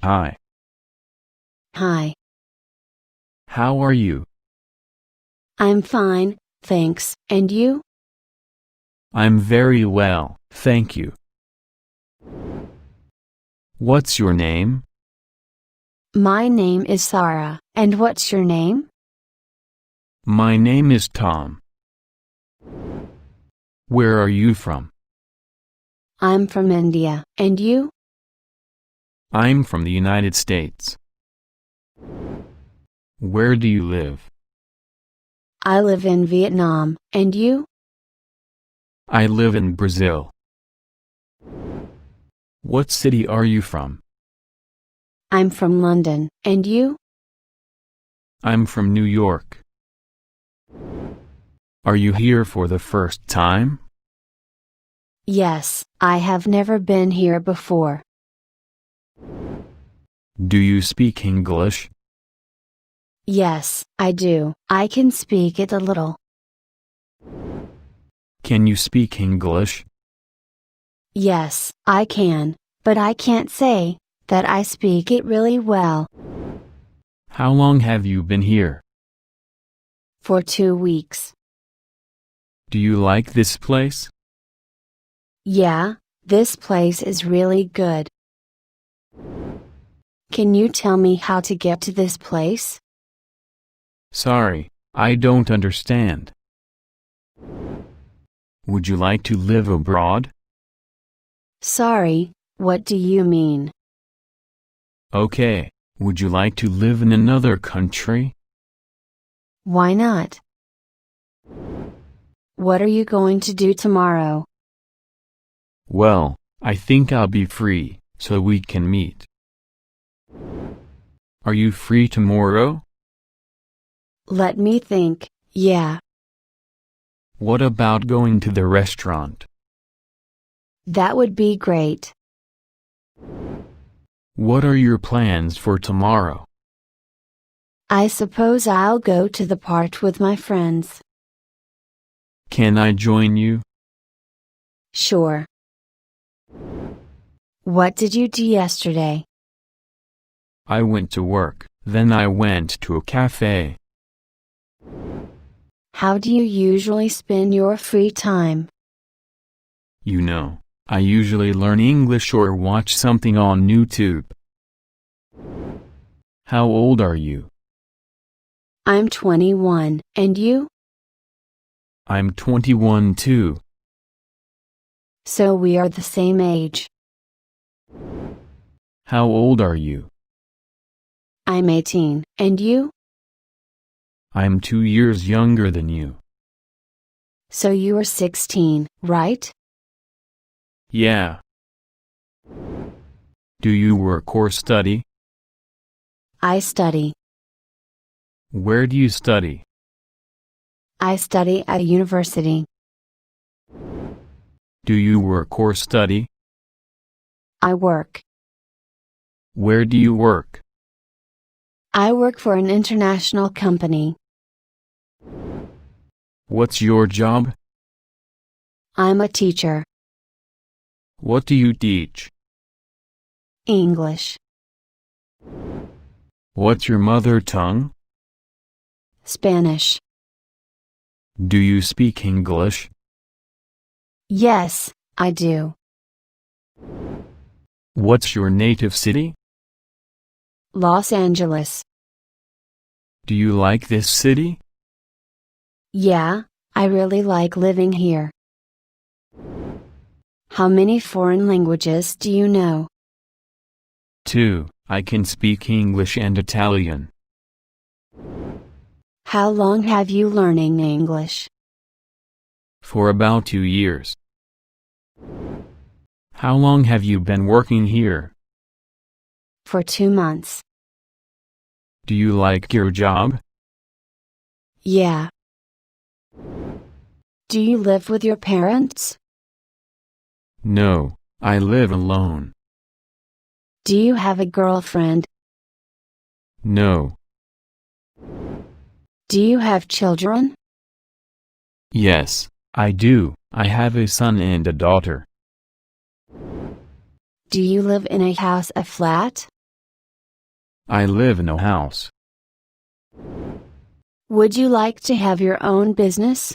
Hi. Hi. How are you? I'm fine, thanks, and you? I'm very well, thank you. What's your name? My name is Sarah, and what's your name? My name is Tom. Where are you from? I'm from India, and you? I'm from the United States. Where do you live? I live in Vietnam, and you? I live in Brazil. What city are you from? I'm from London, and you? I'm from New York. Are you here for the first time? Yes, I have never been here before. Do you speak English? Yes, I do. I can speak it a little. Can you speak English? Yes, I can, but I can't say that I speak it really well. How long have you been here? For 2 weeks. Do you like this place? Yeah, this place is really good. Can you tell me how to get to this place? Sorry, I don't understand. Would you like to live abroad? Sorry, what do you mean? Okay, would you like to live in another country? Why not? What are you going to do tomorrow? Well, I think I'll be free, so we can meet. Are you free tomorrow? Let me think, yeah. What about going to the restaurant? That would be great. What are your plans for tomorrow? I suppose I'll go to the park with my friends. Can I join you? Sure. What did you do yesterday? I went to work, then I went to a cafe. How do you usually spend your free time? You know, I usually learn English or watch something on YouTube. How old are you? I'm 21, and you? I'm 21 too. So we are the same age. How old are you? I'm 18, and you? I'm 2 years younger than you. So you are 16, right? Yeah. Do you work or study? I study. Where do you study? I study at a university. Do you work or study? I work. Where do you work? I work for an international company. What's your job? I'm a teacher. What do you teach? English. What's your mother tongue? Spanish. Do you speak English? Yes, I do. What's your native city? Los Angeles. Do you like this city? Yeah, I really like living here. How many foreign languages do you know? 2. I can speak English and Italian. How long have you learning English? For about 2 years. How long have you been working here? For 2 months. Do you like your job? Yeah. Do you live with your parents? No, I live alone. Do you have a girlfriend? No. Do you have children? Yes, I do. I have a son and a daughter. Do you live in a house, a flat? I live in a house. Would you like to have your own business?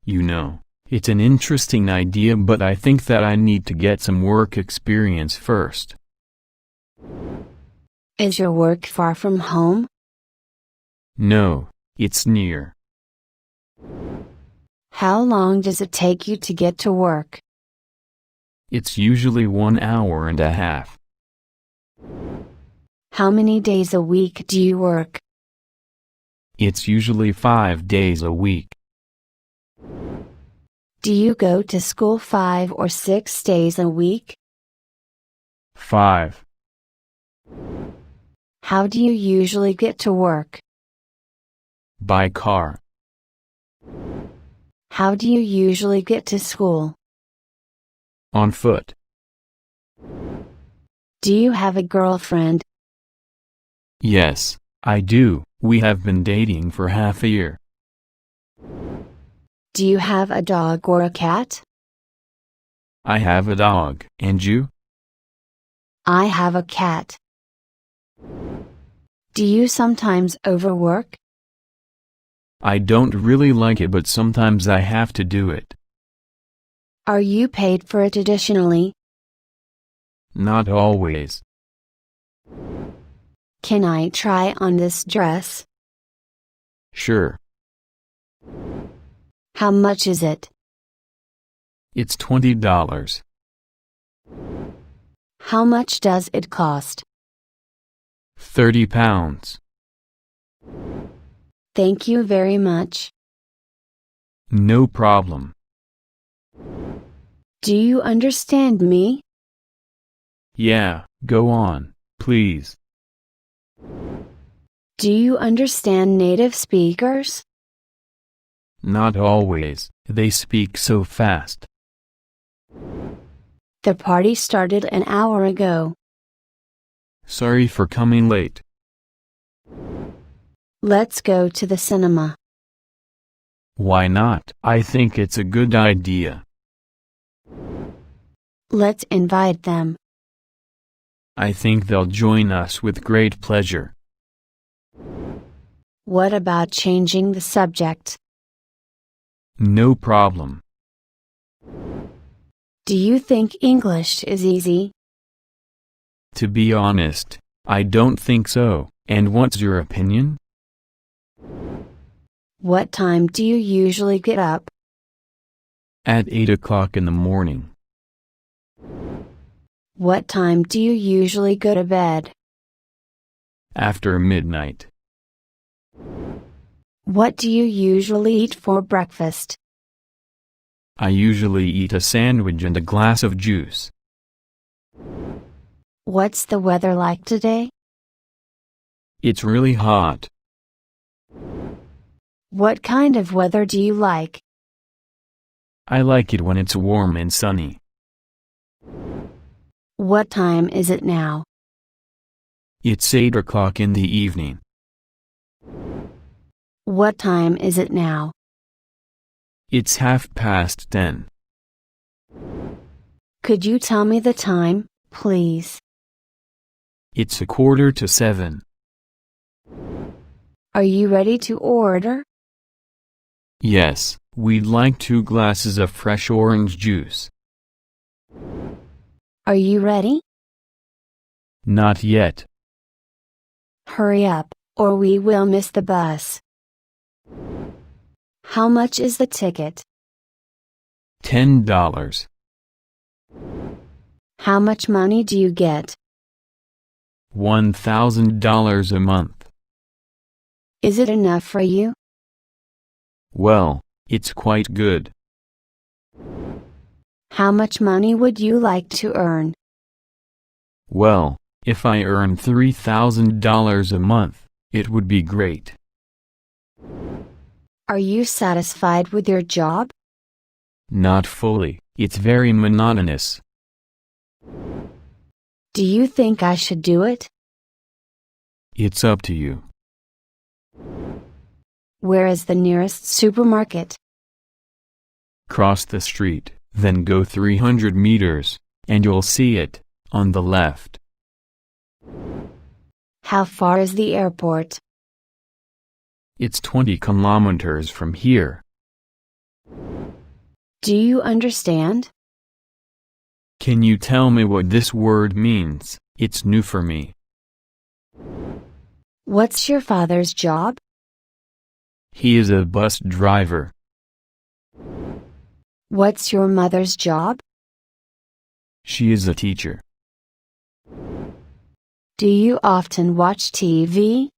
You know, it's an interesting idea, but I think that I need to get some work experience first. Is your work far from home? No, it's near. How long does it take you to get to work? It's usually 1 hour and a half. How many days a week do you work? It's usually 5 days a week. Do you go to school 5 or 6 days a week? 5. How do you usually get to work? By car. How do you usually get to school? On foot. Do you have a girlfriend? Yes, I do. We have been dating for half a year. Do you have a dog or a cat? I have a dog. And you? I have a cat. Do you sometimes overwork? I don't really like it, but sometimes I have to do it. Are you paid for it additionally? Not always. Can I try on this dress? Sure. How much is it? It's $20. How much does it cost? 30 pounds. Thank you very much. No problem. Do you understand me? Yeah, go on, please. Do you understand native speakers? Not always, they speak so fast. The party started an hour ago. Sorry for coming late. Let's go to the cinema. Why not? I think it's a good idea. Let's invite them. I think they'll join us with great pleasure. What about changing the subject? No problem. Do you think English is easy? To be honest, I don't think so. And what's your opinion? What time do you usually get up? At 8 o'clock in the morning. What time do you usually go to bed? After midnight. What do you usually eat for breakfast? I usually eat a sandwich and a glass of juice. What's the weather like today? It's really hot. What kind of weather do you like? I like it when it's warm and sunny. What time is it now? It's 8 o'clock in the evening. What time is it now? It's 10:30. Could you tell me the time, please? It's 6:45. Are you ready to order? Yes, we'd like 2 glasses of fresh orange juice. Are you ready? Not yet. Hurry up, or we will miss the bus. How much is the ticket? $10. How much money do you get? $1,000 a month. Is it enough for you? Well, it's quite good. How much money would you like to earn? Well, if I earn $3,000 a month, it would be great. Are you satisfied with your job? Not fully, it's very monotonous. Do you think I should do it? It's up to you. Where is the nearest supermarket? Cross the street, then go 300 meters, and you'll see it, on the left. How far is the airport? It's 20 kilometers from here. Do you understand? Can you tell me what this word means? It's new for me. What's your father's job? He is a bus driver. What's your mother's job? She is a teacher. Do you often watch TV?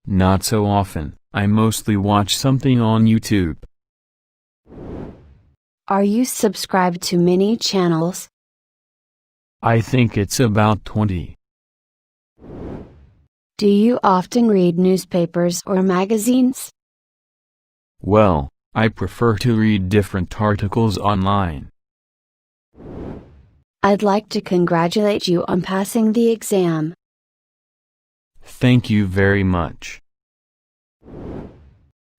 Not so often. I mostly watch something on YouTube. Are you subscribed to many channels? I think it's about 20. Do you often read newspapers or magazines? Well, I prefer to read different articles online. I'd like to congratulate you on passing the exam. Thank you very much.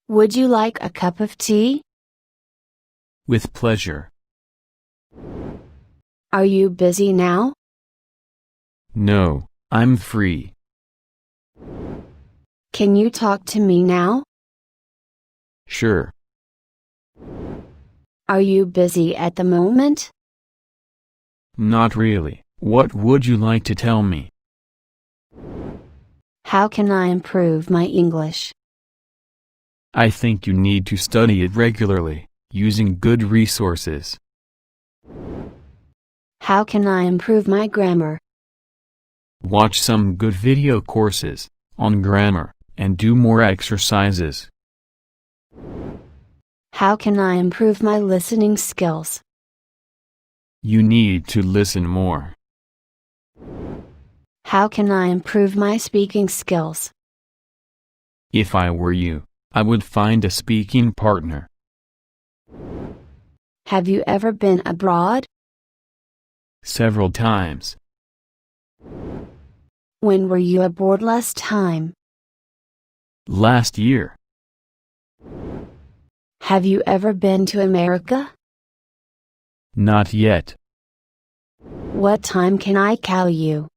Would you like a cup of tea? With pleasure. Are you busy now? No, I'm free. Can you talk to me now? Sure. Are you busy at the moment? Not really. What would you like to tell me? How can I improve my English? I think you need to study it regularly, using good resources. How can I improve my grammar? Watch some good video courses on grammar, and do more exercises. How can I improve my listening skills? You need to listen more. How can I improve my speaking skills? If I were you, I would find a speaking partner. Have you ever been abroad? Several times. When were you abroad last time? Last year. Have you ever been to America? Not yet. What time can I call you?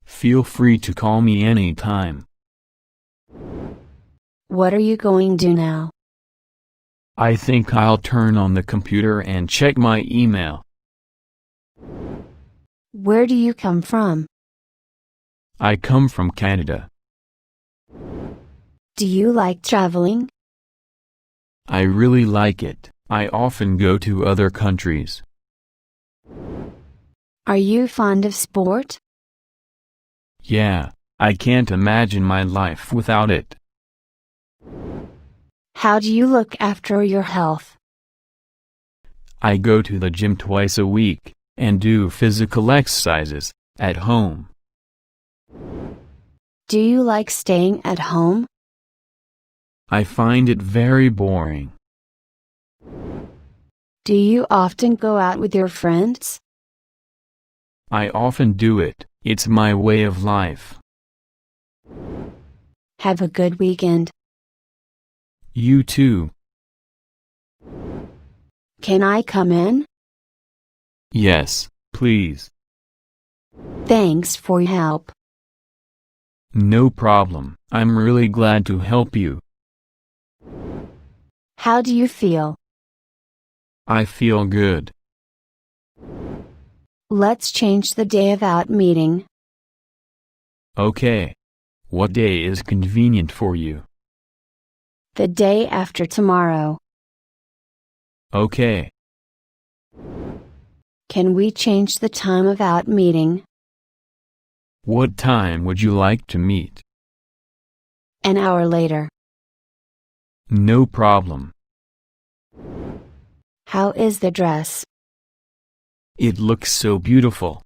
Feel free to call me anytime. What are you going to do now? I think I'll turn on the computer and check my email. Where do you come from? I come from Canada. Do you like traveling? I really like it. I often go to other countries. Are you fond of sport? Yeah, I can't imagine my life without it. How do you look after your health? I go to the gym twice a week, and do physical exercises at home. Do you like staying at home? I find it very boring. Do you often go out with your friends? I often do it. It's my way of life. Have a good weekend. You too. Can I come in? Yes, please. Thanks for your help. No problem. I'm really glad to help you. How do you feel? I feel good. Let's change the day of our meeting. Okay. What day is convenient for you? The day after tomorrow. Okay. Can we change the time of our meeting? What time would you like to meet? An hour later. No problem. How is the dress? It looks so beautiful.